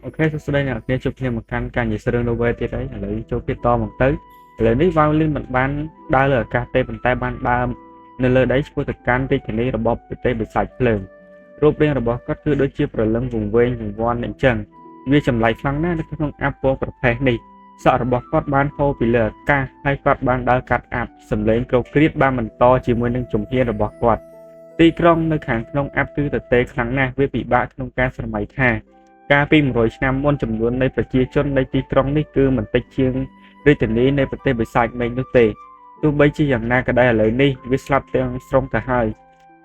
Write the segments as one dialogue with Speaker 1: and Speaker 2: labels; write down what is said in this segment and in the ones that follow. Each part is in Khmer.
Speaker 1: Ok, sau đây là nghe chụp thêm một căn gì sơ đồ về thì đấy là lấy cho cái to một tới lấy đi vào lên mặt ban đa là cà tê bàn tay ban ba nên lời đấy của thực can thì cái này là bọc cái tê bị sạch lênรูปเรียงរបស់គាត់គឺដូចជាប្រលឹងវង្វេងវង្វាន់អញ្ចឹងវាចម្លែកខ្លាំងណាស់នៅក្នុងអាប់ពណ៌ប្រភេទនេះសក់របស់គាត់បានហូរពីលើអាកាសហើយគាត់បានដើរកាត់អាប់សម្លេងក្រោកគ្រៀតបានបន្តជាមួយនឹងជំហានរបស់គាត់ទីក្រុងនៅខាងក្នុងអាប់គឺទទេខ្លាំងណាស់វាពិបាកក្នុងការស្រមៃថាកាលពី100ឆ្នាំមុនចំនួននៃប្រជាជននៃទីក្រុងនេះគឺមិនតិចជាងរាជធានីនៃប្រទេសបិសាចមេឃនោះទេទោះបីជាយ៉ាងណាក៏ដោយឥឡូវនេះវាស្លាប់ទាំងស្រុងទៅហើយ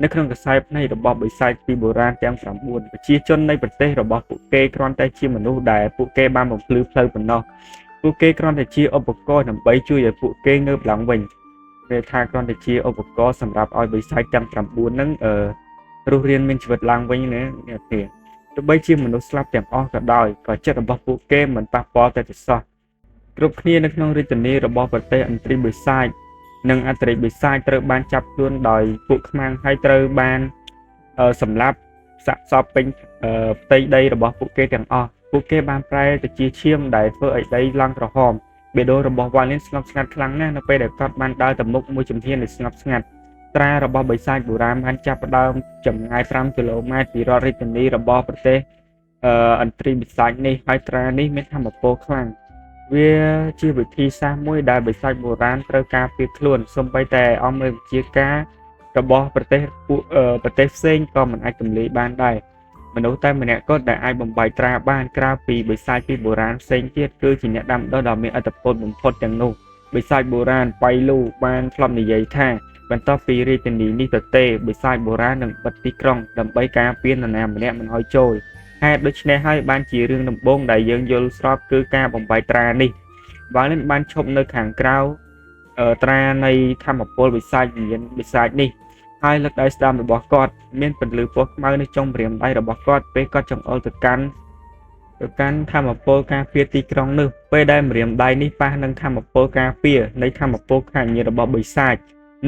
Speaker 1: នៅក្នុងខ្សែភ្នែករបស់បិសាចពីបុរាណទាំង9ប្រជាជននៃប្រទេសរបស់ពួកគេគ្រាន់តែជាមនុស្សដែលពួកគេបានបំភ្លឺផ្លូវប៉ុណ្ណោះពួកគេគ្រាន់តែជាឧបករណ៍ដើម្បីជួយឲ្យពួកគេងើបឡើងវិញវាថាគ្រាន់តែជាឧបករណ៍សម្រាប់ឲ្យបិសាចទាំង9ហ្នឹងរស់រានមានជីវិតឡើងវិញណាអ្នកទេទោះបីជាមនុស្សស្លាប់ទាំងអស់ក៏ដោយក៏ចិត្តរបស់ពួកគេមិនប៉ះពាល់តែទៅសោះគ្រប់គ្នានៅក្នុងរាជធានីរបស់ប្រទេសឥន្ទ្រីបិសាចនិងអត្រីបិសាចត្រូវបានចាប់ខ្លួនដោយពួកខ្មាំងហើយត្រូវបានសម្លាប់សាកសពពេញផ្ទៃដីរបស់ពួកគេទាំងអស់ពួកគេបានប្រែទៅជាឈាមដែលធ្វើឲ្យដីឡើងក្រហមបេះដូងរបស់វ៉ាលីនស្ងប់ស្ងាត់ខ្លាំងណាស់នៅពេលដែលគាត់បានដើរទៅមុខមួយជំហានដែលស្ងប់ស្ងាត់ត្រារបស់បិសាចបុរាណបានចាប់ផ្ដើមចម្ងាយ5គីឡូម៉ែត្រពីរដ្ឋរាជធានីរបស់ប្រទេសឥន្ទ្រីបិសាចនេះហើយត្រានេះមានថាមពលខ្លាំងវាជាវិធីសាស្ត្រមួយដែលបិសាចបុរាណត្រូវការពារខ្លួនសូម្បីតែអង្គមេបញ្ជាការរបស់ប្រទេសផ្សេងក៏មិនអាចទម្លាយបានដែរមនុស្សតែម្នាក់គត់ដែលអាចបំបីត្រាបានក្រៅពីបិសាចពីបុរាណផ្សេងទៀតគឺជាអ្នកដាំដុះដ៏មានឥទ្ធិពលបំផុតទាំងនោះបិសាចបុរាណបៃលូបានធ្លាប់និយាយថាបន្ទាប់ពីរាជធានីនេះទៅទេបិសាចបុរាណនឹងបិទទីក្រុងដើម្បីការពារនរណាម្នាក់មិនឲ្យចូលហេតុដូច្នេះហើយបានជារឿងដំបូងដែលយើងយល់ស្របគឺការបំបីត្រានេះវ៉ាលិនបានឈប់នៅខាងក្រៅត្រានៃធម្មពលវិសាចវិញ្ញាណវិសាចនេះហើយលើកដៃស្ដាំរបស់គាត់មានពន្លឺពណ៌ខ្មៅនៅចុងម្រាមដៃរបស់គាត់ពេលគាត់ចង្អុលទៅកាន់ធម្មពលការពារទីក្រុងនោះពេលដែលម្រាមដៃនេះប៉ះនឹងធម្មពលការពារនៃធម្មពលខាងញៀនរបស់បិសាច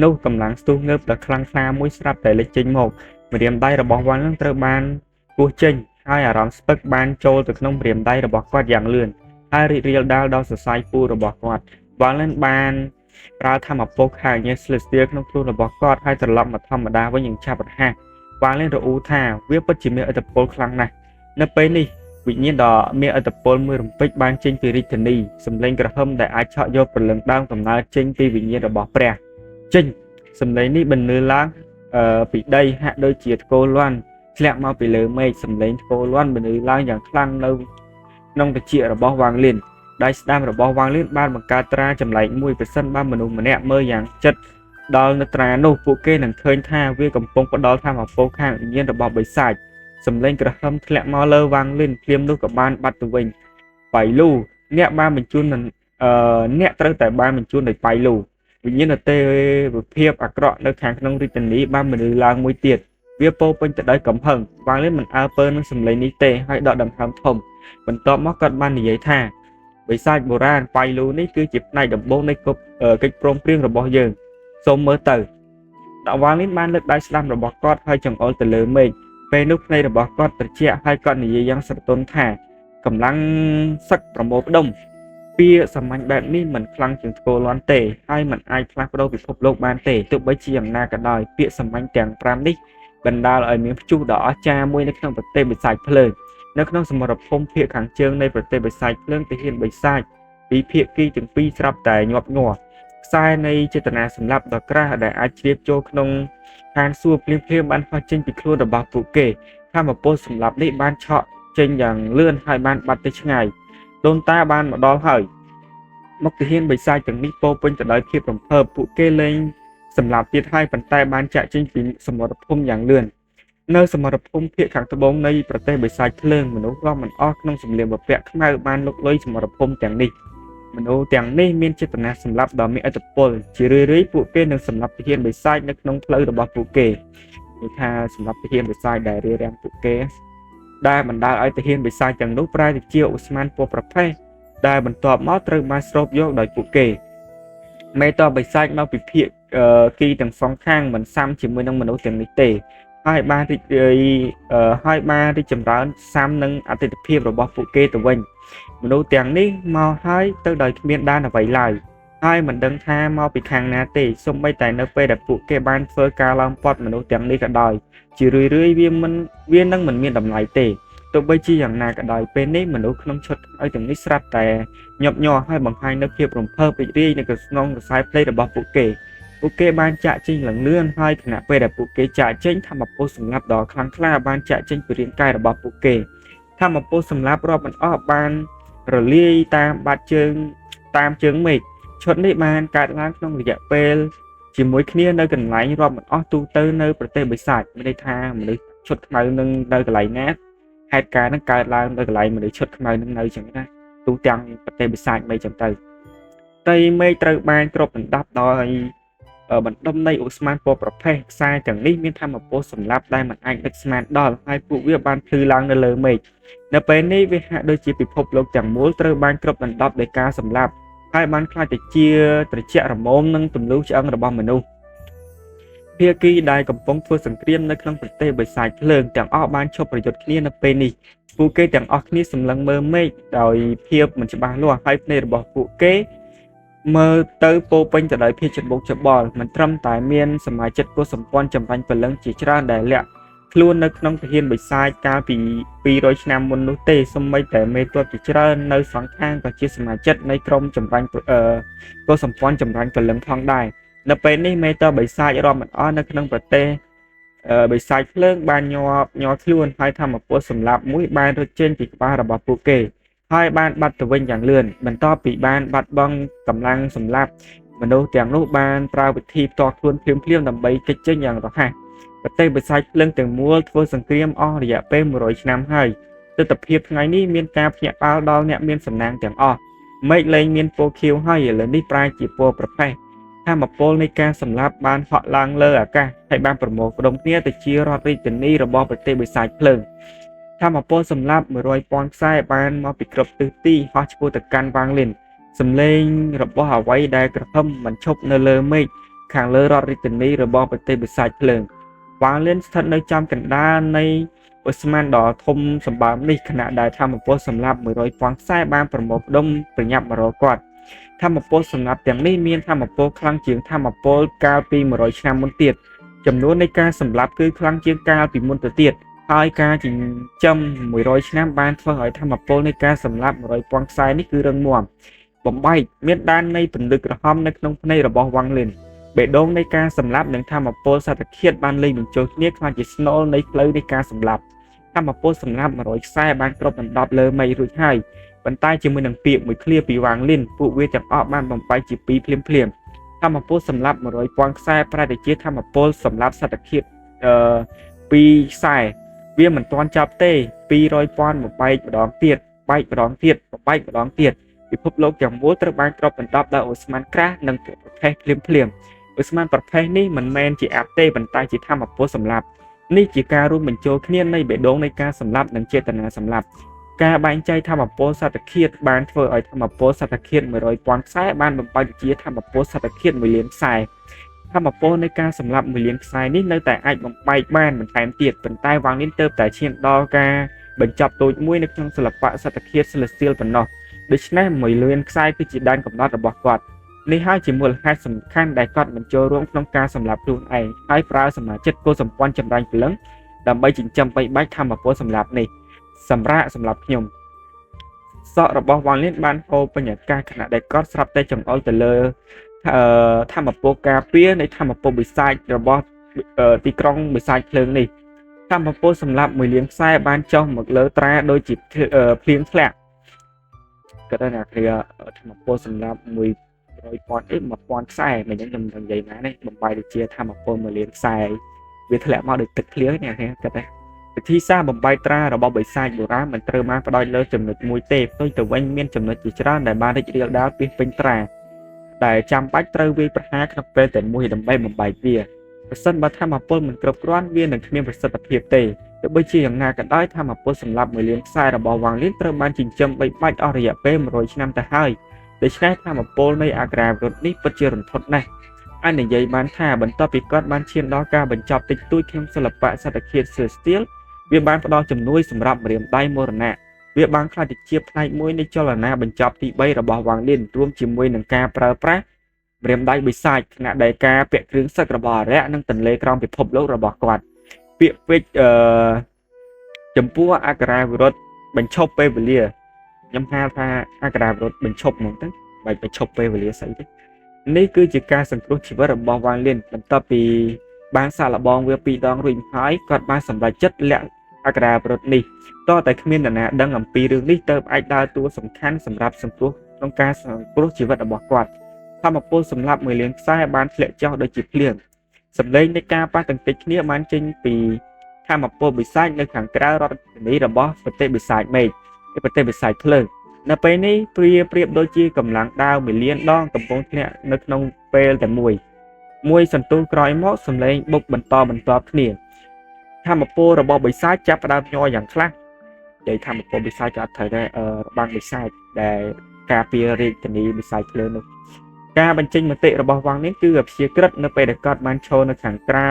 Speaker 1: នោះកម្លាំងស្ទុះងើបដ៏ខ្លាំងក្លាមួយស្រាប់តែលេចចេញមកម្រាមដៃរបស់វ៉ាលនឹងត្រូវបានគោះចេញហើយអារម្មណ៍ស្ពឹកបានចូលទៅក្នុងម្រាមដៃរបស់គាត់យ៉ាងលឿនហើយរីករាលដាលដល់សរសៃពូរបស់គាត់វ៉ាលនឹងបានប្រើធម្មពលខាងញៀនស្លឹកស្ទៀលក្នុងខ្លួនរបស់គាត់ហើយត្រឡប់មកធម្មតាវិញយ៉ាងឆាប់រហ័សវ៉ាលនឹងរអ៊ូថាវាពិតជាមានឥទ្ធិពលខ្លាំងណាស់នៅពេលនេះវិញ្ញាណដ៏មានឥទ្ធិពលមួយរំពេចបានចេញពីរាជធានីសម្លេងក្រហមដែលអាចឆក់យកព្រលឹងដើមកំណើតចេញពីវិញ្ញាណរបស់ព្រះចេញសម្លេងនេះបន្លឺឡើងពីដីហាក់ដូចជាថ្គរលាន់ធ្លាក់មកពីលើមេឃសម្លេងថ្គរលាន់បន្លឺឡើងយ៉ាងខ្លាំងនៅក្នុងត្រចៀករបស់វ៉ាងលៀនដៃស្ដាំរបស់វ៉ាងលៀនបានបង្កើតត្រាចម្លែកមួយប្រសិនបើមនុស្សម្នាក់មើលយ៉ាងជិតដល់នៅត្រានោះពួកគេនឹងឃើញថាវាកំពុងផ្ដល់ថាមពលខាងវិញ្ញាណរបស់បិសាចសម្លេងក្រហមធ្លាក់មកលើវ៉ាងលៀនភ្លាមនោះក៏បានបាត់ទៅវិញបៃលូអ្នកបានបញ្ជូនអ្នកត្រូវតែបានបញ្ជូនដោយបៃលូវិញ្ញាណទេវភាពអាក្រក់នៅខាងក្នុងរាជធានីបានបន្លឺឡើងមួយទៀតវាពោពេញទៅដោយកំហឹងវ៉ាងលៀនមិនអើពើនឹងសម្លេងនេះទេហើយដកដង្ហើមធំបន្ទាប់មកគាត់បាននិយាយថាបិសាចបុរាណបៃលូនេះគឺជាផ្នែកដំបូងនៃកិច្ចព្រមព្រៀងរបស់យើងសូមមើលទៅដកវ៉ាងលៀនបានលើកដៃស្ដាំរបស់គាត់ហើយចង្អុលទៅលើមេឃពេលនោះភ្នែករបស់គាត់ត្រជាក់ហើយគាត់និយាយយ៉ាងស្រទន់ថាកម្លាំងសឹកប្រមូលផ្ដុំពាក្យសាមញ្ញបែបនេះមិនខ្លាំងជាងថ្គរលាន់ទេហើយមិនអាចផ្លាស់ប្ដូរពិភពលោកបានទេទោះបីជាយ៉ាងណាក៏ដោយពាក្យសាមញ្ញទាំង5នេះបណ្ដាលឲ្យមានព្យុះដ៏អស្ចារ្យមួយនៅក្នុងប្រទេសបិសាចភ្លើងនៅក្នុងសមរភូមិភាគខាងជើងនៃប្រទេសបិសាចភ្លើងទាហានបិសាចពីភាគីទាំងពីរស្រាប់តែញាប់ញ័រខ្សែនៃចេតនាសម្លាប់ដ៏ក្រាស់ដែលអាចជ្រាបចូលក្នុងឋានសួគ៌ភ្លាមៗបានហោះចេញពីខ្លួនរបស់ពួកគេធម្មពលសម្លាប់នេះបានឆក់ចេញយ៉ាងលឿនហើយបានបាត់ទៅឆ្ងាយដូនតាបានមកដល់ហើយមុខទាហានបិសាចទាំងនេះពោពេញទៅដោយភាពរំភើបពួកគេលែងសម្លាប់ទៀតហើយប៉ុន្តែបានចាក់ចេញពីសមរភូមិយ៉ាងលឿននៅសមរភូមិភាគខាងត្បូងនៃប្រទេសបិសាចភ្លើងមនុស្សរាប់មិនអស់ក្នុងសម្លៀកបំពាក់ខ្មៅបានលុកលុយសមរភូមិទាំងនេះមនុស្សទាំងនេះមានចេតនាសម្លាប់ដ៏មានឥទ្ធិពលជារឿយៗពួកគេនឹងសម្លាប់ទាហានបិសាចនៅក្នុងផ្លូវរបស់ពួកគេគឺថាសម្លាប់ទាហានបិសាចដែលរារាំងពួកគេដែលបណ្ដាលឲ្យទាហានបិសាចទាំងនោះប្រែទៅជាឧស្ម័នពណ៌ប្រផេះដែលបន្ទាប់មកត្រូវបានស្រូបយកដោយពួកគេមេតបិសាចមកពីភាគគីទាំងសងខាងមិនស៊ាំជាមួយនឹងមនុស្សទាំងនេះទេ ហើយបានរីករាយហើយបានរីកចម្រើនសាមនឹងអតិថិភាពរបស់ពួកគេទៅវិញមនុស្សទាំងនេះមកហើយទៅដោយគ្មានដានអ្វីឡើយហើយមិនដឹងថាមកពីខាងណាទេសូម្បីតែនៅពេលដែលពួកគេបានធ្វើការឡើងពត់មនុស្សទាំងនេះក៏ដោយជារឿយៗវានឹងមិនមានតម្លៃទេទោះបីជាយ៉ាងណាក៏ដោយពេលនេះមនុស្សក្នុងឈុតឲ្យទាំងនេះស្រាប់តែញាប់ញ័រហើយបង្ហាញនូវភាពរំភើបរីករាយនៅក្នុងខ្សែភ្លេងរបស់ពួកគេបានចាក់ចេញលឿនហើយខណៈពេលដែលពួកគេចាក់ចេញធម្មពលសម្លាប់ដ៏ខ្លាំងក្លាបានចាក់ចេញពីរាងកាយរបស់ពួកគេធម្មពលសម្លាប់រាប់មិនអស់បានរលាយតាមបាត់ជើងតាមជើងមេឃឈុតនេះបានកើតឡើងក្នុងរយៈពេលជាមួយគ្នានៅកន្លែងរាប់មិនអស់ទូទៅនៅប្រទេសបិសាចមានន័យថាមនុស្សឈុតខ្មៅនឹងនៅកន្លែងណាហេតុការណ៍នឹងកើតឡើងនៅកន្លែងមនុស្សឈុតខ្មៅនឹងនៅចឹងណាទូទាំងប្រទេសបិសាចមិនចឹងទៅផ្ទៃមេឃត្រូវបានគ្របដណ្ដប់ដោយបណ្ដុំនៃអូស្មန်ពណ៌ប្រផេះខ្សែទាំងនេះមានធម្មពលសម្លាប់ដែលមិនអាចដឹកស្មានដល់ហើយពួកវាបានភ្លឺឡើងនៅលើមេឃនៅពេលនេះវាហាក់ដូចជាពិភពលោកទាំងមូលត្រូវបានគ្របដណ្ដប់ដោយការសម្លាប់ហើយបានខ្លាចទៅជាត្រជាក់រមមនឹងទម្លុះឆ្អឹងរបស់មនុស្សភាគីដែលកំពុងធ្វើសង្គ្រាមនៅក្នុងប្រទេសបិសាចភ្លើងទាំងអស់បានឈប់ប្រយុទ្ធគ្នានៅពេលនេះពួកគេទាំងអស់គ្នាសម្លឹងមើលមេឃដោយភាពមិនច្បាស់លាស់ហើយភ្នែករបស់ពួកគេមើលទៅពោពេញទៅដោយភាពច្របូកច្របល់មិនត្រឹមតែមានសមាជិកកុសម្ព័ន្ធចម្រាញ់ព្រលឹងជាច្រើនដែលលាក់ខ្លួននៅក្នុងទាហានបិសាចកាលពី200ឆ្នាំមុននោះទេសូម្បីតែមេទ័ពជាច្រើននៅសងខាងក៏ជាសមាជិកនៃក្រុមចម្រាញ់កុសម្ព័ន្ធចម្រាញ់ព្រលឹងផងដែរនៅពេលនេះមេទ័ពបិសាចរាប់មិនអស់នៅក្នុងប្រទេសបិសាចភ្លើងបានញ័រខ្លួនហើយធម្មពលសម្លាប់មួយបានរត់ចេញពីក្បាលរបស់ពួកគេហើយបានបាត់ទៅវិញយ៉ាងលឿនបន្ទាប់ពីបានបាត់បង់កម្លាំងសម្លាប់មនុស្សទាំងនោះបានប្រើវិធីផ្ទាល់ខ្លួនភ្លាមៗដើម្បីគេចចេញយ៉ាងរហ័សប្រទេសបិសាចភ្លើងទាំងមូលធ្វើសង្គ្រាមអស់រយៈពេល100ឆ្នាំហើយទស្សនវិជ្ជាថ្ងៃនេះមានការភ្ញាក់ផ្អើលដល់អ្នកមានសំណាងទាំងអស់មេឃលែងមានពណ៌ខៀវហើយឥឡូវនេះប្រែជាពណ៌ប្រផេះធម្មពលនៃការសម្លាប់បានហក់ឡើងលើអាកាសហើយបានប្រមូលផ្ដុំគ្នាទៅជារដ្ឋរាជធានីរបស់ប្រទេសបិសាចភ្លើងធម្មពលសម្លាប់100,000ខ្សែបានមកពីគ្រប់ទិសទីហោះឆ្ពោះទៅកាន់វាងលិនសំឡេងរបស់អ្វីដែលក្រហមមិនឈប់នៅលើមេឃខាងលើរដ្ឋរាជធានីរបស់ប្រទេសបិសាចភ្លើងវាងលិនស្ថិតនៅចំកណ្ដាលនៃអូស្មန်ដ៏ធំសម្បើមនេះខណៈដែលធម្មពលសម្លាប់100,000ខ្សែបានប្រមូលផ្ដុំប្រញាប់មករកគាត់ធម្មពលសម្លាប់ទាំងនេះមានធម្មពលខ្លាំងជាងធម្មពលកាលពី100ឆ្នាំមុនទៀតចំនួននៃការសម្លាប់គឺខ្លាំងជាងកាលពីមុនទៅទៀតហើយការចិញ្ចឹម100ឆ្នាំបានធ្វើឲ្យធម្មពលនៃការសម្លាប់100,000ខ្សែនេះគឺរឹងមាំបំបែកមានដាននៃពន្លឺក្រហមនៅក្នុងភ្នែករបស់វាងលិនបេះដូងនៃការសម្លាប់និងធម្មពលសត្វឃាតបានលេងបញ្ចូលគ្នាខ្លាចជាស្នូលនៃផ្លូវនៃការសម្លាប់ធម្មពលសម្លាប់100ខ្សែបានគ្របដណ្ដប់លើមេឃរួចហើយប៉ុន្តែជាមួយនឹងពាក្យមួយឃ្លាពីវាងលិនពួកវាទាំងអស់បានបំបែកជាពីរភ្លាមធម្មពលសម្លាប់100,000ខ្សែប្រែទៅជាធម្មពលសម្លាប់សត្វឃាត2ខ្សែវាមិនទាន់ចប់ទេ200,000បំបែកម្ដងទៀតបែកម្ដងទៀតបំបែកម្ដងទៀតពិភពលោកទាំងមូលត្រូវបានគ្របដណ្ដប់ដោយអូស្មန်ក្រាស់និងពួកប្រភេទភ្លាមអូស្មန်ប្រភេទនេះមិនមែនជាអាប់ទេប៉ុន្តែជាធម្មពលសម្លាប់នេះជាការរួមបញ្ចូលគ្នានៃបេះដូងនៃការសម្លាប់និងចេតនាសម្លាប់ការបែងចែកធម្មពលសត្វឃាតបានធ្វើឲ្យធម្មពលសត្វឃាត100,000ខ្សែបានបំបែកជាធម្មពលសត្វឃាត1លានខ្សែធម្មពលនៃការសម្លាប់1លានខ្សែនេះនៅតែអាចបំបែកបានបន្ថែមទៀតប៉ុន្តែវាងលិនទើបតែឈានដល់ការបញ្ចប់តូចមួយនៅក្នុងសិល្បៈសត្វឃាត Celestial ប៉ុណ្ណោះដូច្នេះ1លានខ្សែគឺជាដែនកំណត់របស់គាត់នេះហើយជាមូលហេតុសំខាន់ដែលគាត់បញ្ចូលរួមក្នុងការសម្លាប់ខ្លួនឯងហើយប្រើសមាជិកកុសម្ព័ន្ធចម្រាញ់ព្រលឹងដើម្បីចិញ្ចឹមបីបាច់ធម្មពលសម្លាប់នេះសម្រាប់ខ្ញុំសក់របស់វាងលិនបានហូរពេញអាកាសខណៈដែលគាត់ស្រាប់តែចង្អុលទៅលើធម្មពលការពារនៃធម្មពលបិសាចរបស់ទីក្រុងបិសាចភ្លើងនេះធម្មពលសម្លាប់1លានខ្សែបានចុះមកលើត្រាដូចជាភ្លៀងធ្លាក់គាត់ថាគ្រាធម្មពលសម្លាប់1000ខ្សែមិនអញ្ចឹងខ្ញុំនិយាយណានេះបំបែកទៅជាធម្មពល1លានខ្សែវាធ្លាក់មកដោយទឹកភ្លៀងនេះគាត់ថាវិធីសាស្ត្របំបែកត្រារបស់បិសាចបុរាណមិនត្រូវបានផ្ដោតលើចំណុចមួយទេផ្ទុយទៅវិញមានចំណុចជាច្រើនដែលបានរីករាលដាលពីពេញត្រាដែលចាំបាច់ត្រូវវាយប្រហារក្នុងពេលតែមួយដើម្បីបំបែកវាប្រសិនបើធម្មពលមិនគ្រប់គ្រាន់វានឹងគ្មានប្រសិទ្ធភាពទេទោះបីជាយ៉ាងណាក៏ដោយធម្មពលសម្រាប់1លានខ្សែរបស់វាងលិនត្រូវបានចិញ្ចឹមបីបាច់អស់រយៈពេល100ឆ្នាំទៅហើយដូច្នេះធម្មពលនៃអាក្រាវិរុទ្ធនេះពិតជារន្ធត់ណាស់ anhនិយាយបានថាបន្ទាប់ពីគាត់បានឈានដល់ការបញ្ចប់តិចតួចក្នុងសិល្បៈសត្វឃាត Celestial វាបានផ្ដល់ជំនួយសម្រាប់ម្រាមដៃមរណៈវាបានក្លាយជាផ្នែកមួយនៃចលនាបញ្ចប់ទី3របស់វ៉ាងលៀនរួមជាមួយនឹងការប្រើប្រាស់ម្រាមដៃបិសាចខណៈដែលការពាក់គ្រឿងសឹករបស់អារក្សនិងទន្លេក្រោមពិភពលោករបស់គាត់ពាក្យពេចន៍ចំពោះអក្ខរាវិរុទ្ធបញ្ឈប់ពេលវេលាខ្ញុំហៅថាអក្ខរាវិរុទ្ធបញ្ឈប់ហ្មងទៅបែបបញ្ឈប់ពេលវេលាស្អីទេនេះគឺជាការសង្គ្រោះជីវិតរបស់វ៉ាងលៀនបន្ទាប់ពីបានសាកល្បងវា2ដងរួចហើយគាត់បានសម្រេចចិត្តលាក់អក្ខរាវិរុទ្ធនេះតើតែគ្មាននរណាដឹងអំពីរឿងនេះទៅអាចដើរតួសំខាន់សម្រាប់សង្គ្រោះក្នុងការសង្គ្រោះជីវិតរបស់គាត់ធម្មពលសម្រាប់មួយលានខ្សែបានធ្លាក់ចុះដូចជាភ្លៀងសម្លេងនៃការប៉ះទង្គិចគ្នាបានចេញពីធម្មពលបិសាចនៅខាងក្រៅរដ្ឋធានីរបស់ប្រទេសបិសាចមេឃប្រទេសបិសាចភ្លើងនៅពេលនេះប្រៀបដូចជាកម្លាំងដាវមួយលានដងកំពុងធ្លាក់នៅក្នុងពេលតែមួយសន្ទុះក្រោយមកសម្លេងបុកបន្តគ្នាធម្មពលរបស់បិសាចចាប់ផ្ដើមញ័រយ៉ាងខ្លាំងនិយាយធម្មពលបិសាចក៏អត់ត្រូវដែររបាំងបិសាចដែលការពាររាជធានីបិសាចភ្លើងនោះការបញ្ចេញមតិរបស់វ៉ាងនេះគឺព្យាក្រឹតនៅពេលដែលគាត់បានឈរនៅខាងក្រៅ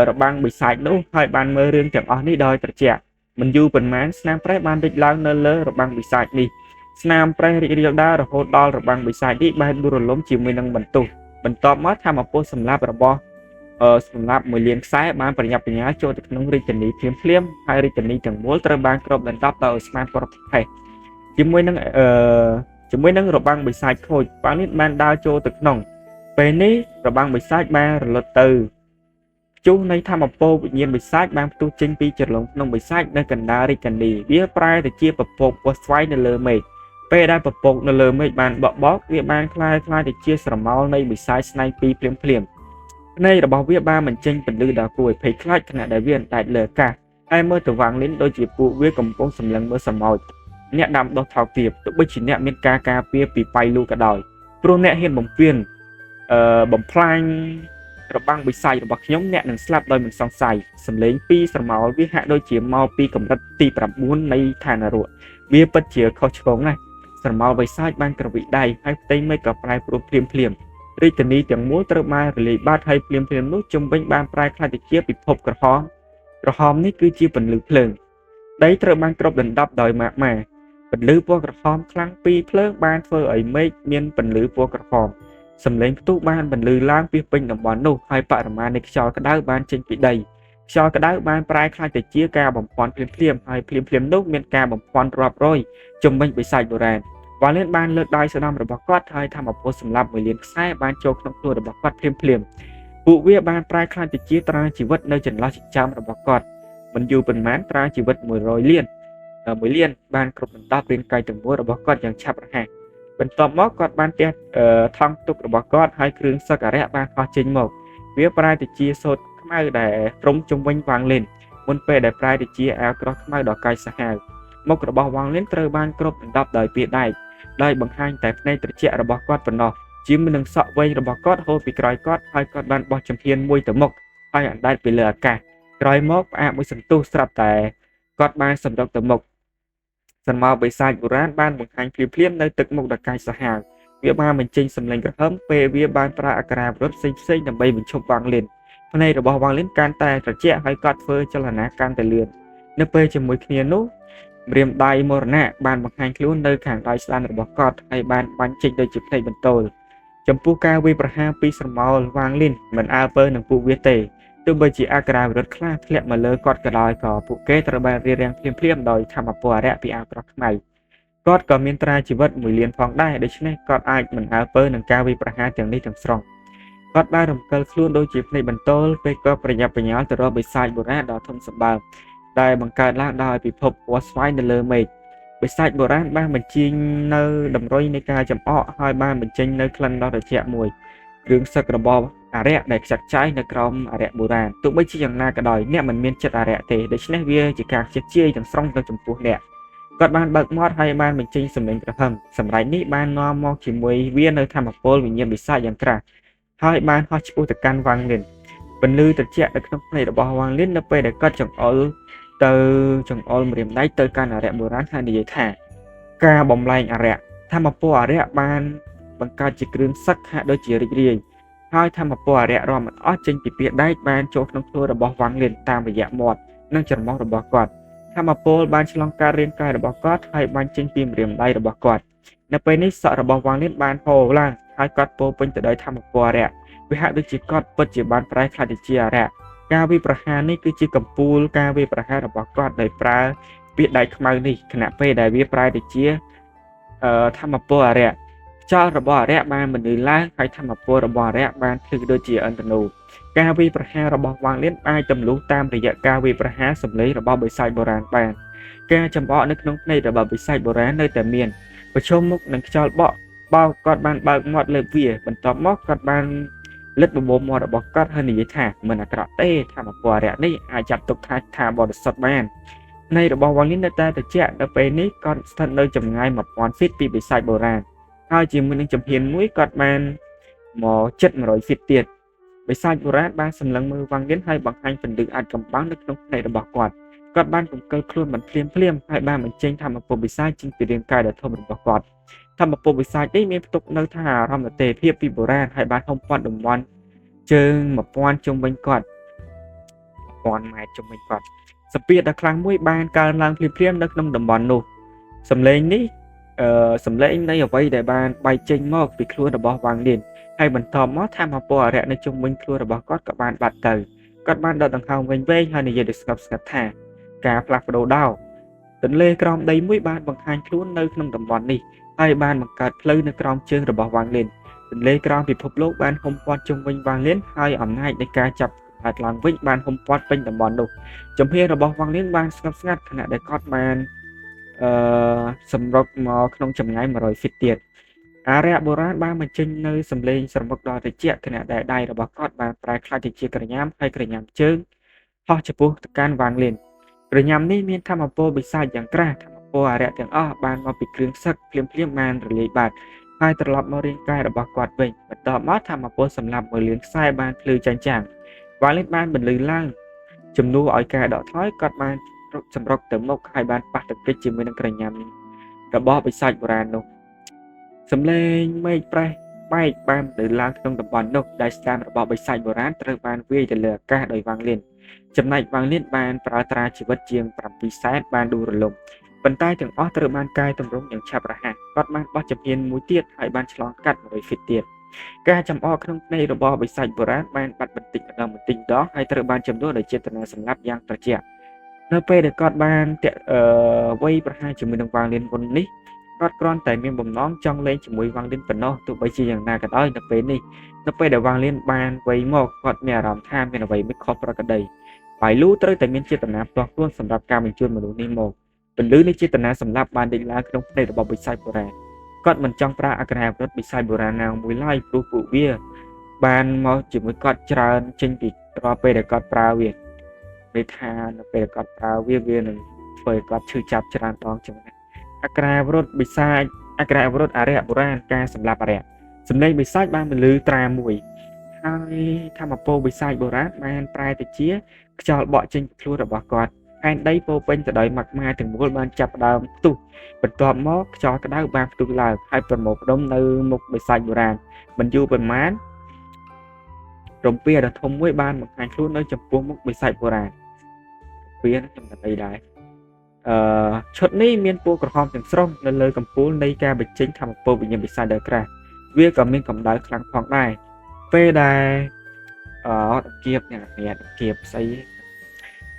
Speaker 1: របាំងបិសាចនោះហើយបានមើលរឿងទាំងអស់នេះដោយត្រជាក់មិនយូរប៉ុន្មានស្នាមប្រេះបានរីកឡើងនៅលើរបាំងបិសាចនេះស្នាមប្រេះរីករាលដាលរហូតដល់របាំងបិសាចនេះបានដួលរលំជាមួយនឹងបន្ទុះបន្ទាប់មកធម្មពលសម្លាប់របស់សម្រាប់មួយលានខ្សែបានប្រញាប់ប្រញាល់ចូលទៅក្នុងរាជធានីភ្លាមហើយរាជធានីទាំងមូលត្រូវបានគ្របដណ្ដប់ដោយស្មាប្រភេទជាមួយនឹងរបាំងបិសាចខូចបាងនេះបានដើរចូលទៅក្នុងពេលនេះរបាំងបិសាចបានរលត់ទៅព្យុះនៃធម្មពលវិញ្ញាណបិសាចបានផ្ទុះចេញពីចរឡងក្នុងបិសាចនៅកណ្ដាលរាជធានីវាប្រែទៅជាពពកពណ៌ស្វាយនៅលើមេឃពេលដែលពពកនៅលើមេឃបានបក់វាបានคล้ายទៅជាស្រមោលនៃបិសាចស្នែងពីភ្លាមភ្នែករបស់វាបានបញ្ចេញពន្លឺដ៏គួរឲ្យភ័យខ្លាចខណៈដែលវាអណ្តែតលើអាកាសហើយមើលទៅវ៉ាងលីនដូចជាពួកវាកំពុងសម្លឹងមើលសម្ោចអ្នកដាំដុះថោកទាបទោះបីជាអ្នកមានការការពារពីបៃលូក៏ដោយព្រោះអ្នកហ៊ានបំពេញបំផ្លាញរបាំងបិសាចរបស់ខ្ញុំអ្នកនឹងស្លាប់ដោយមិនសង្ស័យសម្លេងពីស្រមោលវាហាក់ដូចជាមកពីកម្រិតទី9នៃឋានរកវាពិតជាខុសឆ្គងណាស់ស្រមោលបិសាចបានក្រវិដៃហើយផ្ទៃមេឃក៏ប្រែប្រួលភ្លាមរាជធានីទាំងមូលត្រូវបានរលាយបាត់ហើយភ្លាមនោះជំវិញបានប្រែក្លាយទៅជាពិភពក្រហមនេះគឺជាពន្លឺភ្លើងដីត្រូវបានគ្របដណ្ដប់ដោយម៉ាពន្លឺពណ៌ក្រហមខ្លាំងពីភ្លើងបានធ្វើឲ្យមេឃមានពន្លឺពណ៌ក្រហមសម្លេងផ្ទុះបានបន្លឺឡើងពីពេញតំបន់នោះហើយបរិមាណនៃខ្យល់ក្តៅបានចេញពីដីខ្យល់ក្តៅបានប្រែក្លាយទៅជាការបំភាន់ភ្លាមហើយភ្លាមនោះមានការបំភាន់រាប់រយជំវិញបិសាចបុរាណវ៉ាលៀនបានលើកដៃស្ដាំរបស់គាត់ហើយធម្មពលសម្លាប់មួយលានខ្សែបានចូលក្នុងខ្លួនរបស់គាត់ភ្លាមពួកវាបានប្រែក្លាយទៅជាត្រាជីវិតនៅចន្លោះចិញ្ចើមរបស់គាត់មិនយូរប៉ុន្មានត្រាជីវិត100លានបានគ្រប់ដណ្ដប់រាងកាយទាំងមូលរបស់គាត់យ៉ាងឆាប់រហ័សបន្ទាប់មកគាត់បានទះថង់ទុករបស់គាត់ហើយគ្រឿងសឹកអារក្សបានហោះចេញមកវាប្រែទៅជាសូត្រខ្មៅដែលត្រុំជំវិញវ៉ាងលៀនមុនពេលដែលប្រែទៅជាអាវក្រោះខ្មៅដ៏កាយសាហាវមុខរបស់វ៉ាងលៀនត្រូវបានគ្របដណ្ដប់ដោយពាដែកដោយបង្ហាញតែភ្នែកត្រជាក់របស់គាត់ប៉ុណ្ណោះជាមួយនឹងសក់វែងរបស់គាត់ហូរពីក្រោយគាត់ហើយគាត់បានបោះចំហៀនមួយទៅមុខហើយអណ្ដែតពីលើអាកាសក្រោយមកផ្អាកមួយសន្ទុះស្រាប់តែគាត់បានសម្រុកទៅមុខស្រមោលបិសាចបុរាណបានបង្ហាញភ្លាមនៅទឹកមុខដ៏កាយសាហាវវាបានបញ្ចេញសម្លេងក្រហមពេលវាបានប្រើអក្ខរាវិរុទ្ធផ្សេងដើម្បីបញ្ឈប់វ៉ាងលៀនភ្នែករបស់វ៉ាងលៀនកាន់តែត្រជាក់ហើយគាត់ធ្វើចលនាកាន់តែលឿននៅពេលជាមួយគ្នានោះម្រាមដៃមរណៈបានបង្ហាញខ្លួននៅខាងដៃស្ដាំរបស់គាត់ហើយបានបាញ់ចេញដូចជាភ្នែកបន្ទោលចំពោះការវាយប្រហារពីស្រមោលវ៉ាងលៀនមិនអើពើនឹងពួកវាទេទោះបីជាអក្ខរាវិរុទ្ធខ្លះធ្លាក់មកលើគាត់ក៏ដោយក៏ពួកគេត្រូវបានរៀបរៀងភ្លាមដោយធម្មពលអារក្សពីអាវក្រោះខ្មៅគាត់ក៏មានត្រាជីវិត1លានផងដែរដូច្នេះគាត់អាចមិនអើពើនឹងការវាយប្រហារទាំងនេះទាំងស្រុងគាត់បានរំកិលខ្លួនដូចជាភ្នែកបន្ទោលពេលគាត់ប្រញាប់ប្រញាល់ទៅរកបិសាចបុរាណដ៏ធំសម្បើមដែលបង្កើតឡើងដោយពិភពពណ៌ស្វាយនៅលើមេឃបិសាចបុរាណបានបញ្ចេញនៅតម្រុយនៃការចំអកហើយបានបញ្ចេញនៅក្លិនដ៏ត្រជាក់មួយគ្រឿងសឹករបស់អារក្សដែលខ្ចាត់ខ្ចាយនៅក្រោមអារក្សបុរាណទោះបីជាយ៉ាងណាក៏ដោយអ្នកមិនមានចិត្តអារក្សទេដូច្នេះវាជាការខ្ជិតជាយទាំងស្រុងទៅចំពោះអ្នកគាត់បានបើកមាត់ហើយបានបញ្ចេញសម្លេងក្រហមសម្រាប់នេះបាននាំមកជាមួយវានៅធម្មពលវិញ្ញាណបិសាចយ៉ាងក្រាស់ហើយបានហោះឆ្ពោះទៅកាន់វ៉ាងលៀនពន្លឺត្រជាក់នៅក្នុងភ្នែករបស់វ៉ាងលៀននៅពេលដែលគាត់ចង្អុលម្រាមដៃទៅកាន់អារក្សបុរាណហើយនិយាយថាការបំលែងអារក្សធម្មពលអារក្សបានបង្កើតជាគ្រឿងសឹកហាក់ដូចជារីករាយ ហើយធម្មពលអរិយរាប់មិនអស់ចេញពីពាក្យដែកបានចូលក្នុងខ្លួនរបស់វ៉ាងលៀនតាមរយៈមាត់និងច្រមុះរបស់គាត់ធម្មពលបានឆ្លងកាត់រាងកាយរបស់គាត់ហើយបានចេញពីម្រាមដៃរបស់គាត់នៅពេលនេះសក់របស់វ៉ាងលៀនបានហូរឡើងហើយគាត់ពោពេញទៅដោយធម្មពលអរិយវាហាក់ដូចជាគាត់ពិតជាបានប្រែខ្លាចទៅជាអរិយការវាប្រហារនេះគឺជាកម្ពូលការវាប្រហាររបស់គាត់ដោយប្រើពាក្យដែកខ្មៅនេះខណៈពេលដែលវាប្រែទៅជាធម្មពលអរិយខ្យល់របស់អរិយបានបន្លឺឡើងហើយធម្មពលរបស់អរិយបានភ្លឺដូចជាឥន្ទនូការវាប្រហាររបស់វ៉ាងលៀនអាចទម្លុះតាមរយៈការវាប្រហារសម្លេងរបស់បិសាចបុរាណបានការចំអកនៅក្នុងភ្នែករបស់បិសាចបុរាណនៅតែមានប្រឈមមុខនឹងខ្យល់បក់បោកគាត់បានបើកមាត់លើកវាបន្ទាប់មកគាត់បានលិតបបោមាត់របស់គាត់ហើយនិយាយថាមិនអាក្រក់ទេធម្មពលអរិយនេះអាចចាត់ទុកថាបរិសុទ្ធបាននៃរបស់វ៉ាងលៀននៅតែត្រជាក់នៅពេលនេះគាត់ស្ថិតនៅចម្ងាយ1000 ហ្វីតពីបិសាចបុរាណហើយជាមួយនឹងចំហៀនមួយគាត់បានមកជិត100 ហ្វីតទៀតបិសាចបុរាណបានសម្លឹងមើលវ៉ាងលៀនហើយបង្ហាញពន្លឺអាចកំបាំងនៅក្នុងភ្នែករបស់គាត់បានរំកិលខ្លួនបានភ្លាមហើយបានបញ្ចេញធម្មពលបិសាចចេញពីរាងកាយដ៏ធំរបស់គាត់ធម្មពលបិសាចនេះមានផ្ទុកនៅថាអារម្មណ៍ទេពភាពពីបុរាណហើយបានហុំព័ទ្ធតំបន់ជើង1000ជុំវិញគាត់1000ម៉ែត្រជុំវិញគាត់សម្ពាធដ៏ខ្លាំងមួយបានកើនឡើងភ្លាមនៅក្នុងតំបន់នោះសម្លេងនេះសម្លេងនៃអ្វីដែលបានបែកចេញមកពីខ្លួនរបស់វ៉ាងលៀនហើយបន្តមកធម្មពលអរិយនៅជុំវិញខ្លួនរបស់គាត់ក៏បានបាត់ទៅគាត់បានដកដង្ហើមវែងហើយនិយាយដោយស្ងប់ស្ងាត់ថាការផ្លាស់ប្ដូរដោទន្លេក្រោមដីមួយបានបង្ហាញខ្លួននៅក្នុងតំបន់នេះហើយបានបង្កើតផ្លូវនៅក្រោមជើងរបស់វ៉ាងលៀនទន្លេក្រោមពិភពលោកបានហុំព័ទ្ធជុំវិញវ៉ាងលៀនហើយអំណាចនៃការចាប់កើតឡើងវិញបានហុំព័ទ្ធពេញតំបន់នោះចំហៀនរបស់វ៉ាងលៀនបានស្ងប់ស្ងាត់ខណៈដែលគាត់បានសម្រុកមកក្នុងចម្ងាយ100 ហ្វីតទៀតអរិយបុរាណបានបញ្ចេញនៅសម្លេងស្រមុកដ៏ត្រជាក់ខណៈដែលដៃរបស់គាត់បានប្រែខ្លាចទៅជាក្រញាំហើយក្រញាំជើងហោះចំពោះទៅកាន់វ៉ាងលៀនក្រញាំនេះមានធម្មពលបិសាចយ៉ាងក្រាស់ធម្មពលអរិយទាំងអស់បានមកពីគ្រឿងសឹកភ្លាមបានរលាយបាត់ហើយត្រឡប់មករាងកាយរបស់គាត់វិញបន្ទាប់មកធម្មពលសម្រាប់មួយលានខ្សែបានភ្លឺចាញ់ចាំងវ៉ាងលៀនបានបន្លឺឡើងជំនួសឲ្យការដកថយគាត់បានសម្រុកទៅមុខហើយបានប៉ះទង្គិចជាមួយនឹងក្រញាំរបស់បិសាចបុរាណនោះសម្លេងមេឃប្រេះបែកបានទៅឡើងក្នុងតំបន់នោះដែលស្នាមរបស់បិសាចបុរាណត្រូវបានវាយទៅលើអាកាសដោយវ៉ាងលៀនចំណែកវ៉ាងលៀនបានប្រើត្រាជីវិតជាង7សែនបានដួលរលំប៉ុន្តែទាំងអស់ត្រូវបានកែតម្រង់យ៉ាងឆាប់រហ័សគាត់បានបោះចំហៀនមួយទៀតហើយបានឆ្លងកាត់100 ហ្វីតទៀតការចំអកក្នុងភ្នែករបស់បិសាចបុរាណបានបាត់បន្តិចម្ដងហើយត្រូវបានជំនួសដោយចេតនាសម្លាប់យ៉ាងត្រជាក់នៅពេលដែលគាត់បានវាយប្រហារជាមួយនឹងវ៉ាងលៀនមុននេះគាត់គ្រាន់តែមានបំណងចង់លេងជាមួយវ៉ាងលៀនប៉ុណ្ណោះទោះបីជាយ៉ាងណាក៏ដោយនៅពេលដែលវ៉ាងលៀនបានវាយមកគាត់មានអារម្មណ៍ថាមានអ្វីមិនខុសប្រក្រតីហើយលូត្រូវតែមានចេតនាផ្ទាស់ខ្លួនសម្រាប់ការបញ្ជូនមនុស្សនេះមកពន្លឺនៃចេតនាសម្លាប់បានដេញឡើងក្នុងភ្នែករបស់បិសាចបុរាណគាត់មិនចង់ប្រើអក្ខរាវិរុទ្ធបិសាចបុរាណណាមួយឡើយព្រោះពួកវាបានមកជាមួយគាត់ច្រើនចេញពីរាល់ពេលដែលគាត់ប្រើវាន័យថានៅពេលគាត់ប្រើវានឹងធ្វើឲ្យគាត់ឈឺចាប់ច្រើនដងជាងនេះអក្ខរាវិរុទ្ធបិសាចអក្ខរាវិរុទ្ធអរិយបុរាណការសម្លាប់អរិយសម្លេងបិសាចបានបន្លឺត្រាមួយហើយធម្មពលបិសាចបុរាណបានប្រែទៅជាខ្យល់បក់ចេញពីខ្លួនរបស់គាត់ផែនដីពោពេញទៅដោយម៉ាក់ម៉ាទាំងមូលបានចាប់ផ្ដើមផ្ទុះបន្ទាប់មកខ្យល់ក្តៅបានផ្ទុះឡើងហើយប្រមូលផ្ដុំនៅមុខបិសាចបុរាណមិនយូរប៉ុន្មានរំពាដ៏ធំមួយបានបង្ហាញខ្លួននៅចំពោះមុខបិសាចបុរាណវាខ្ញុំតែដីដែរឈុតនេះមានពណ៌ក្រហមទាំងស្រុងនៅលើកំពូលនៃការបញ្ចេញធម្មពលវិញ្ញាណបិសាចដ៏ក្រាស់វាក៏មានកម្ដៅខ្លាំងផងដែរពេលដែលដង្កៀបនេះដង្កៀបស្អី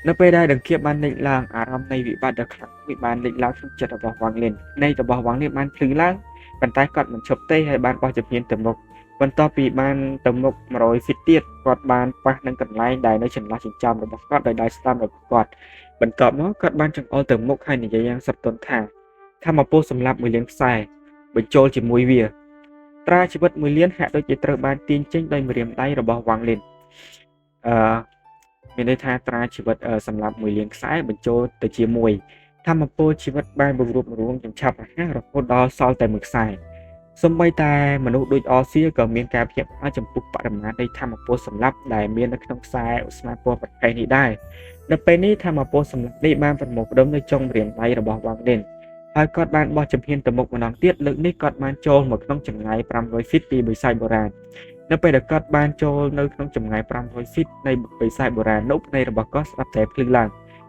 Speaker 1: នៅពេលដែលដង្កៀបបានលេចឡើងអារម្មណ៍នៃវិបត្តិដ៏ខ្លាំងមួយបានលេចឡើងក្នុងចិត្តរបស់វ៉ាងលៀននៃរបស់វ៉ាងលៀនបានភ្លឺឡើងប៉ុន្តែគាត់មិនឈប់ទេហើយបានបោះជំហានទៅមុខបន្ទាប់ពីបានទៅមុខ100 ហ្វីតទៀតគាត់បានប៉ះនឹងកន្លែងដែលនៅចន្លោះចិញ្ចើមរបស់គាត់ដោយដៃស្ដាំរបស់គាត់បន្ទាប់មកគាត់បានចង្អុលទៅមុខហើយនិយាយយ៉ាងសត្វទន់ថាធម្មពលសម្រាប់1លានខ្សែបញ្ចូលជាមួយវាត្រាជីវិត1លានហាក់ដូចជាត្រូវបានទាញចេញដោយម្រាមដៃរបស់វ៉ាងលៀនមានន័យថាត្រាជីវិតសម្រាប់1លានខ្សែបញ្ចូលទៅជាមួយធម្មពលជីវិតបានបង្រួបបង្រួមយ៉ាងឆាប់រហ័សរហូតដល់សល់តែ1ខ្សែសូម្បីតែមនុស្សដូចអសៀក៏មានការភ្ញាក់ផ្អើលចំពោះបរិមាណនៃធម្មពលសម្លាប់ដែលមាននៅក្នុងខ្សែឧស្ម័នពណ៌ប្រភេទនេះដែរនៅពេលនេះធម្មពលសម្លាប់នេះបានប្រមូលផ្ដុំនៅចុងម្រាមដៃរបស់វ៉ាងលៀនហើយគាត់បានបោះជំហានទៅមុខម្ដងទៀតលើកនេះគាត់បានចូលមកក្នុងចម្ងាយ500 ហ្វីតពីបិសាចបុរាណ នៅពេលដែលគាត់បានចូលនៅក្នុងចម្ងាយ500 feet នៃបិសាចបុរាណនោះភ្នែករបស់គាត់ស្ដាប់តែភ្លឺឡើង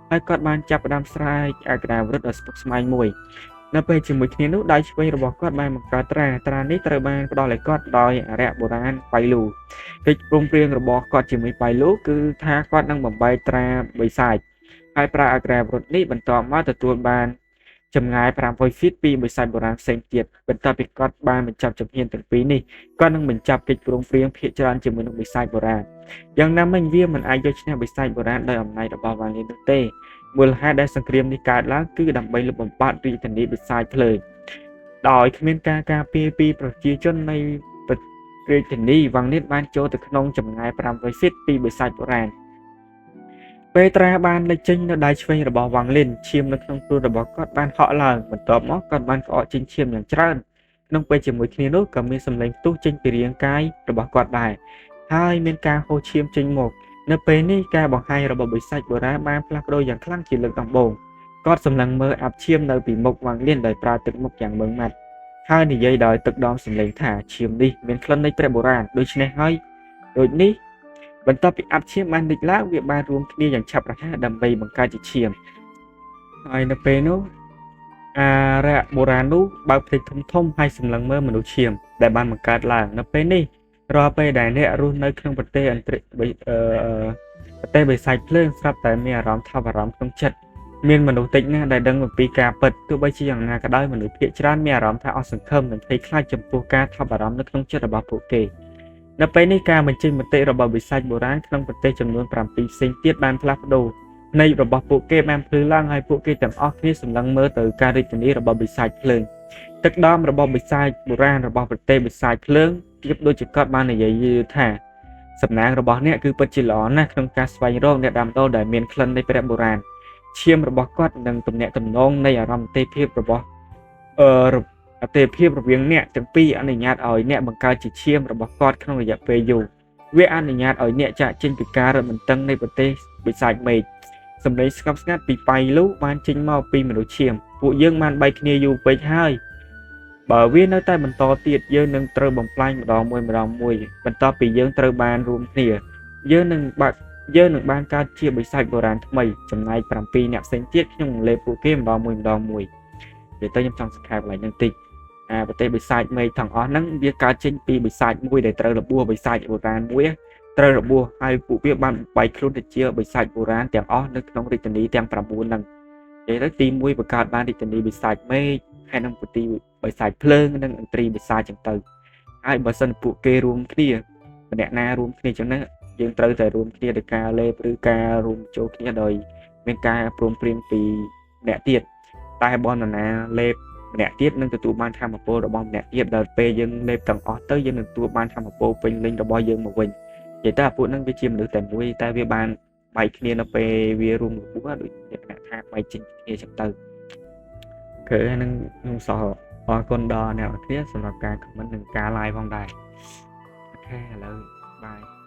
Speaker 1: ហើយគាត់បានចាប់ផ្ដើមស្រែកអាក្រាវរឹតដ៏ស្ពុកស្មាញមួយនៅពេលជាមួយគ្នានោះដៃឆ្វេងរបស់គាត់បានបង្កើតត្រានេះត្រូវបានផ្ដល់ឲ្យគាត់ដោយអារក្សបុរាណបៃលូកិច្ចព្រមព្រៀងរបស់គាត់ជាមួយបៃលូគឺថាគាត់នឹងបំបែកត្រាបិសាចហើយប្រើអាក្រាវរត់នេះបន្តមកទទួលបានចម្ងាយ500 feet ពីបិសាចបុរាណផ្សេងទៀតបន្ទាប់ពីគាត់បានបញ្ចប់ជំហានទាំងពីរនេះគាត់នឹងបញ្ចប់កិច្ចព្រមព្រៀងភាគច្រើនជាមួយនឹងបិសាចបុរាណយ៉ាងណាមិញវាមិនអាចយកឈ្នះបិសាចបុរាណដោយអំណាចរបស់វ៉ាងលីននោះទេមូលហេតុដែលសង្គ្រាមនេះកើតឡើងគឺដើម្បីលុបបំបាត់រាជធានីបិសាចភ្លើងដោយគ្មានការការពារពីប្រជាជននៃរាជធានីវ៉ាងលីនបានចូលទៅក្នុងចម្ងាយ500 feet ពីបិសាចបុរាណពេលត្រាបានលេចចេញនៅដៃឆ្វេងរបស់វ៉ាងលីនឈាមនៅក្នុងខ្លួនរបស់គាត់បានហក់ឡើងបន្ទាប់មកគាត់បានក្អកចេញឈាមយ៉ាងច្រើនក្នុងពេលជាមួយគ្នានោះក៏មានសម្លេងផ្ទុះចេញពីរាងកាយរបស់គាត់ដែរហើយមានការហូរឈាមចេញមកនៅពេលនេះការបង្ហាញរបស់បិសាចបុរាណបានផ្លាស់ប្ដូរយ៉ាងខ្លាំងជាលើកដំបូងគាត់សម្លឹងមើលអាប់ឈាមនៅពីមុខវ៉ាងលៀនដោយប្រើទឹកមុខយ៉ាងម៉ឺងម៉ាត់ហើយនិយាយដោយទឹកដមសម្លេងថាឈាមនេះមានក្លិននៃព្រះបុរាណដូច្នេះហើយដូចនេះបន្ទាប់ពីអាប់ឈាមបានលេចឡើងវាបានរួមគ្នាយ៉ាងឆាប់រហ័សដើម្បីបង្កើតជាឈាមហើយនៅពេលនោះអារក្សបុរាណនោះបើកភ្នែកធំហើយសម្លឹងមើលមនុស្សឈាមដែលបានបង្កើតឡើងនៅពេលនេះរាល់ពេលដែលអ្នករស់នៅក្នុងប្រទេសបិសាចភ្លើងស្រាប់តែមានអារម្មណ៍ថប់បារម្ភក្នុងចិត្តមានមនុស្សតិចណាស់ដែលដឹងអំពីការពិតទោះបីជាយ៉ាងណាក៏ដោយមនុស្សភាគច្រើនមានអារម្មណ៍ថាអស់សង្ឃឹមនិងភ័យខ្លាចចំពោះការថប់បារម្ភនៅក្នុងចិត្តរបស់ពួកគេនៅពេលនេះការបញ្ចេញមតិរបស់បិសាចបុរាណក្នុងប្រទេសចំនួន7ផ្សេងទៀតបានផ្លាស់ប្ដូរនៃរបស់ពួកគេបានភ្លឺឡើងហើយពួកគេទាំងអស់គ្នាសម្លឹងមើលទៅការរាជធានីរបស់បិសាចភ្លើងទឹកដមរបស់បិសាចបុរាណរបស់ប្រទេសបិសាចភ្លើងប្រៀបដូចជាគាត់បាននិយាយថាសំណាងរបស់អ្នកគឺពិតជាល្អណាស់ក្នុងការស្វែងរកអ្នកដាំដុះដែលមានក្លិននៃព្រះបុរាណឈាមរបស់គាត់និងទំនាក់ទំនងនៃអារម្មណ៍ទេភាពរបស់ទេភាពរវាងអ្នកទាំងពីរអនុញ្ញាតឲ្យអ្នកបង្កើតជាឈាមរបស់គាត់ក្នុងរយៈពេលយូរវាអនុញ្ញាតឲ្យអ្នកចាក់ចេញពីការរឹតបន្តឹងនៃប្រទេសបិសាចមេឃសម្លេងស្ងប់ស្ងាត់ពីបៃលូបានចេញមកពីមនុស្សឈាមពួកយើងបានបែកគ្នាយូរពេកហើយបើវានៅតែបន្តទៀតយើងនឹងត្រូវបំផ្លាញម្ដងមួយបន្ទាប់ពីយើងត្រូវបានរួមគ្នាយើងនឹងបានកើតជាបិសាចបុរាណថ្មីចំណែក7អ្នកផ្សេងទៀតខ្ញុំនឹងលេបពួកគេម្ដងមួយនិយាយទៅខ្ញុំចង់សង្ខេបឡើងនឹងតិចប្រទេសបិសាចមេឃទាំងអស់ហ្នឹងវាកើតចេញពីបិសាចមួយដែលត្រូវរបួសបិសាចបុរាណមួយត្រូវរបួសហើយពួកវាបានបែកខ្លួនទៅជាបិសាចបុរាណទាំងអស់នៅក្នុងរាជធានីទាំង9ហ្នឹងនិយាយទៅទី1បង្កើតបានរាជធានីបិសាចមេឃហើយនឹងទីបិសាចភ្លើងនិងឥន្ទ្រីបិសាចចឹងទៅហើយបើសិនពួកគេរួមគ្នាម្នាក់ណារួមគ្នាចឹងណាយើងត្រូវតែរួមគ្នាដោយការលេបឬការរួមចូលគ្នាដោយមានការព្រមព្រៀងពីម្នាក់ទៀតតែបើនរណាលេបម្នាក់ទៀតនឹងទទួលបានធម៌ពលរបស់ម្នាក់ទៀតដល់ពេលយើងលេបទាំងអស់ទៅយើងនឹងទទួលបានធម៌ពលពេញលេញរបស់យើងមកវិញនិយាយទៅអាពួកហ្នឹងវាជាមនុស្សតែមួយតែវាបានបែកគ្នានៅពេលវារួមរបួសដូចអ្នកថាបែកចេញគ្នាចឹងទៅគឺនឹងខ្ញុំសោះអរគុណដល់អ្នកនរគ្នាសម្រាប់ការ comment និងការ live ផងដែរអូខេឥឡូវបាយ